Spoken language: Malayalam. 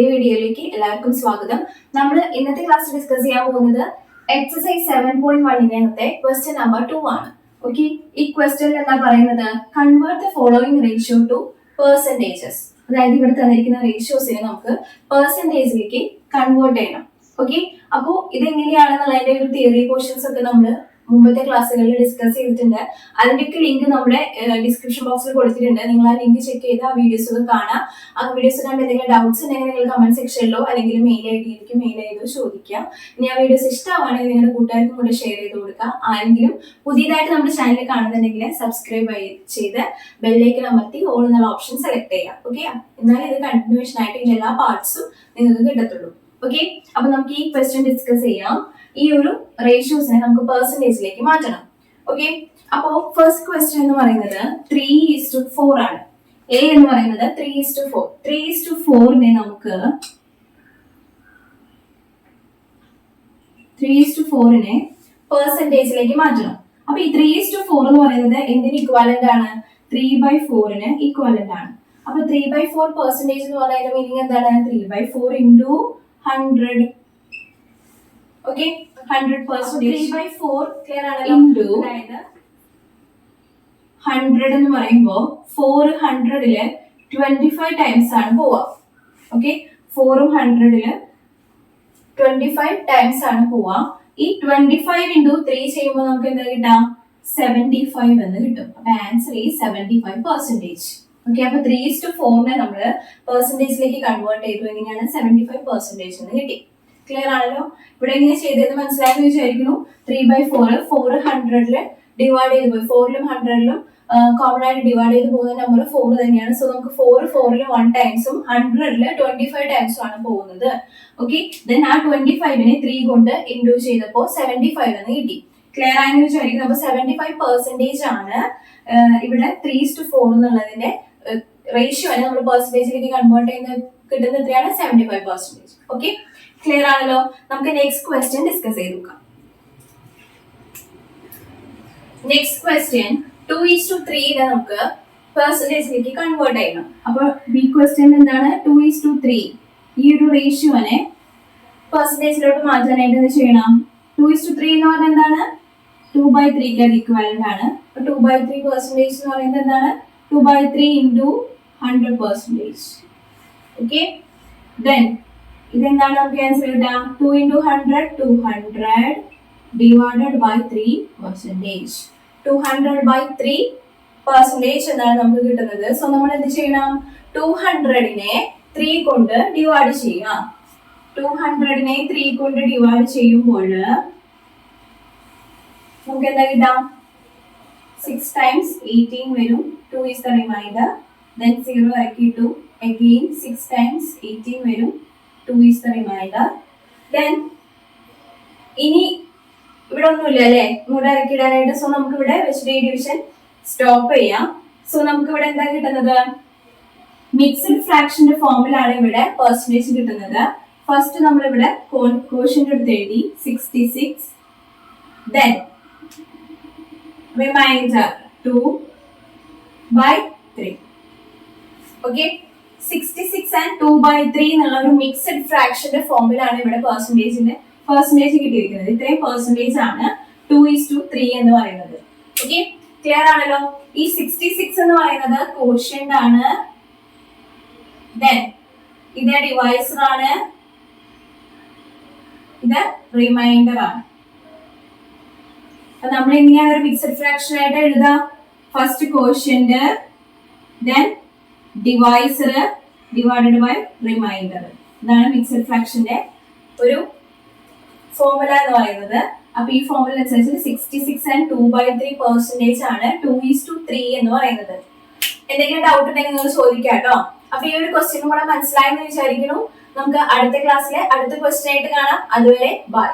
പുതിയ വീഡിയോയിലേക്ക് എല്ലാവർക്കും സ്വാഗതം. നമ്മൾ ഇന്നത്തെ ക്ലാസ് ഡിസ്കസ് ചെയ്യാൻ പോകുന്നത് എക്സസൈസ് 7.1 ക്വസ്റ്റ്യൻ നമ്പർ 2 ആണ്. ഓക്കെ, ഈ ക്വസ്റ്റ്യനിൽ എന്താ പറയുന്നത്? Convert the following ratio two percentages. അതായത് ഇവിടെ തന്നിരിക്കുന്ന റേഷ്യോസിനെ നമുക്ക് പെർസെന്റേജിലേക്ക് കൺവേർട്ട് ചെയ്യണം. ഓക്കെ, അപ്പോൾ ഇതെങ്ങനെയാണെന്നുള്ളതിന്റെ ഒരു തിയറി പോർഷൻസ് ഒക്കെ നമ്മൾ മുമ്പത്തെ ക്ലാസ്സുകളിൽ ഡിസ്കസ് ചെയ്തിട്ടുണ്ട്. അതിന്റെയൊക്കെ ലിങ്ക് നമ്മുടെ ഡിസ്ക്രിപ്ഷൻ ബോക്സിൽ കൊടുത്തിട്ടുണ്ട്. നിങ്ങൾ ആ ലിങ്ക് ചെക്ക് ചെയ്ത് ആ വീഡിയോസ് ഒക്കെ കാണാം. ആ വീഡിയോസ് കണ്ട് എന്തെങ്കിലും ഡൗട്ട്സ് ഉണ്ടെങ്കിൽ നിങ്ങൾ കമന്റ് സെക്ഷനിലോ അല്ലെങ്കിൽ മെയിൽ ഐഡിയിലേക്ക് മെയിൽ ചെയ്തോ ചോദിക്കാം. ഇനി ആ വീഡിയോസ് ഇഷ്ടമാണെങ്കിൽ നിങ്ങളുടെ കൂട്ടുകാർക്കും കൂടെ ഷെയർ ചെയ്ത് കൊടുക്കാം. ആരെങ്കിലും പുതിയതായിട്ട് നമ്മുടെ ചാനൽ കാണുന്നുണ്ടെങ്കിൽ സബ്സ്ക്രൈബ് ചെയ്ത് ബെല്ലൈക്കൺ അമർത്തി ഓൾ എന്നുള്ള ഓപ്ഷൻ സെലക്ട് ചെയ്യാം. ഓക്കെ, എന്നാലും ഇത് കണ്ടിന്യൂഷൻ ആയിട്ട് ഇതിന്റെ എല്ലാ പാർട്സും നിങ്ങൾക്ക് കിട്ടത്തുള്ളൂ. ഓക്കെ, അപ്പൊ നമുക്ക് ഈ ക്വസ്റ്റ്യൻ ഡിസ്കസ് ചെയ്യാം. ഈ ഒരു റേഷ്യോസിനെ നമുക്ക് പെർസെന്റേജിലേക്ക് മാറ്റണം. ഓക്കെ, അപ്പോ ഫസ്റ്റ് ക്വസ്റ്റ്യൻ എന്ന് പറയുന്നത് 3:4 ആണ്. എ എന്ന് പറയുന്നത് 3:4. 3:4 നമുക്ക് 3:4 പെർസെന്റേജിലേക്ക് മാറ്റണം. അപ്പൊ ഈ 3:4 എന്ന് പറയുന്നത് എന്തിന് ഇക്വാലന്റ് ആണ്? 3/4 ഇക്വാലന്റ് ആണ്. അപ്പൊ 3/4 പെർസെന്റേജ് എന്ന് പറയുന്ന മീനിങ് എന്താണ്? 3/4 into 100. ഓക്കെ, 100%. 3/4 ക്ലിയർ ആണ്. ഇൻറ്റു അതായത് 100 എന്ന് പറയുമ്പോൾ 400 25 ടൈംസ് ആണ് പോവുക. ഓക്കെ, 400 25 ടൈംസ് ആണ് പോവുക. ഈ 25 into 3 ചെയ്യുമ്പോൾ നമുക്ക് എന്താ കിട്ടാം? 75 എന്ന് കിട്ടും. അപ്പൊ ആൻസർ ഈ 75%. ഓക്കെ, അപ്പൊ 3:4 നമ്മള് പെർസെന്റേജിലേക്ക് കൺവേർട്ട് ചെയ്തു. എങ്ങനെയാണ്? 75% എന്ന് കിട്ടി. ക്ലിയർ ആണല്ലോ? ഇവിടെ എങ്ങനെ ചെയ്തതെന്ന് മനസ്സിലായെന്ന് വിചാരിക്കുന്നു. 3/4 400 ഡിവൈഡ് ചെയ്ത് പോയി. 4ലും 100ലും കോമൺ ആയിട്ട് ഡിവൈഡ് ചെയ്ത് പോകുന്ന നമ്പർ 4 തന്നെയാണ്. സോ നമുക്ക് 4ല് 1 ടൈംസും 100ല് 25 ടൈംസും ആണ് പോകുന്നത്. ഓക്കെ, ദെൻ ആ 25നെ 3 കൊണ്ട് ഇൻഡ്യൂ ചെയ്തപ്പോൾ 75 എന്ന് കിട്ടി. ക്ലിയർ ആയെന്ന് വിചാരിക്കുന്നു. അപ്പൊ 75% ആണ് ഇവിടെ 3:4 എന്നുള്ളതിന്റെ റേഷ്യോ ആണ്. നമ്മൾ പെർസെന്റേജിലേക്ക് കൺവേർട്ട് ചെയ്യുന്ന കിട്ടുന്ന എത്രയാണ്? 75%. ഓക്കെ, ക്ലിയർ ആണല്ലോ? നമുക്ക് നെക്സ്റ്റ് ക്വസ്റ്റ്യൻ ഡിസ്കസ് ചെയ്ത് നോക്കാം. നെക്സ്റ്റ് ക്വസ്റ്റ്യൻ 2:3 നമുക്ക് പെർസെന്റേജിലേക്ക് കൺവേർട്ട് ചെയ്യണം. അപ്പൊ ബി ക്വസ്റ്റ്യൻ എന്താണ്? 2:3 ഈ ഒരു റേഷ്യോനെ പെർസെന്റേജിലോട്ട് മാറ്റാനായിട്ട് എന്ത് ചെയ്യണം? 2:3 എന്ന് പറഞ്ഞാൽ എന്താണ്? 2/3 അത് ഇക്വാലന്റ് ആണ്. 2/3 പെർസെന്റേജ് എന്ന് പറയുന്നത് എന്താണ്? 2/3 into 100%. ഓക്കെ, ദെൻ ഇതെന്താണ്? നമുക്ക് ആൻസർ കിട്ടാം 2 into 100 200 divided by 3%. 200/3% എന്നാണ് നമുക്ക് കിട്ടുന്നത്. സോ നമ്മൾ എന്ത് ചെയ്യണം? 200നെ 3 കൊണ്ട് ഡിവൈഡ് ചെയ്യാം. 200നെ 3 കൊണ്ട് ഡിവൈഡ് ചെയ്യുമ്പോൾ നമുക്ക് എന്താ കിട്ടാം? 6 times 18 വരും. 2 is the remainder. Then 0 ഇറക്കിയിട്ടു. Again 6 times 18 വരും. 2 is the remainder. Then ഇനി ഇവിടെ ഒന്നുമില്ല അല്ലെ ഇങ്ങോട്ട് ഇറക്കിയിടാനായിട്ട്. സോ നമുക്ക് ഇവിടെ വെച്ചിട്ട് ഡിവിഷൻ സ്റ്റോപ്പ് ചെയ്യാം. സോ നമുക്ക് ഇവിടെ എന്താ കിട്ടുന്നത്? മിക്സ്ഡ് ഫ്രാക്ഷന്റെ ഫോമിലാണ് ഇവിടെ പെർസെന്റേജ് കിട്ടുന്നത്. ഫസ്റ്റ് നമ്മൾ ഇവിടെ കോഷ്യന്റ് എടുത്ത് എഴുതി 66. Then remainder 2/3. ഓക്കെ, 66 and 2/3 എന്നുള്ള ഒരു മിക്സ്ഡ് ഫ്രാക്ഷന്റെ ഫോമിലാണ് ഇവിടെ പെർസെന്റേജ് കിട്ടിയിരിക്കുന്നത്. ഇത്രയും പെർസെന്റേജ് ആണ് 2:3 എന്ന് പറയുന്നത്. ഓക്കെ, ക്ലിയർ ആണല്ലോ? ഈ 66 എന്ന് പറയുന്നത് കോഷ്യന്റ് ആണ്. ദെൻ ഇത് ഡിവൈസർ ആണ്. ഇത് റിമൈൻഡർ ആണ്. അപ്പൊ നമ്മൾ എങ്ങനെയാണ് ഒരു മിക്സ്ഡ് ഫ്രാക്ഷൻ ആയിട്ട് എഴുതാം? First quotient, then divisor divided by remainder. ഇതാണ് മിക്സ്ഡ് ഫ്രാക്ഷന്റെ ഒരു ഫോർമുല എന്ന് പറയുന്നത്. അപ്പൊ ഈ ഫോർമുല അനുസരിച്ച് 66 and 2/3% ആണ് 2:3 എന്ന് പറയുന്നത്. എന്തെങ്കിലും ഡൗട്ട് ഉണ്ടെങ്കിൽ നിങ്ങൾ ചോദിക്കാം കേട്ടോ. അപ്പൊ ഈ ഒരു ക്വസ്റ്റ്യനും കൂടെ മനസ്സിലായെന്ന് വിചാരിക്കുന്നു. നമുക്ക് അടുത്ത ക്ലാസ്സിലെ അടുത്ത ക്വസ്റ്റ്യൻ ആയിട്ട് കാണാം. അതുവരെ ബൈ.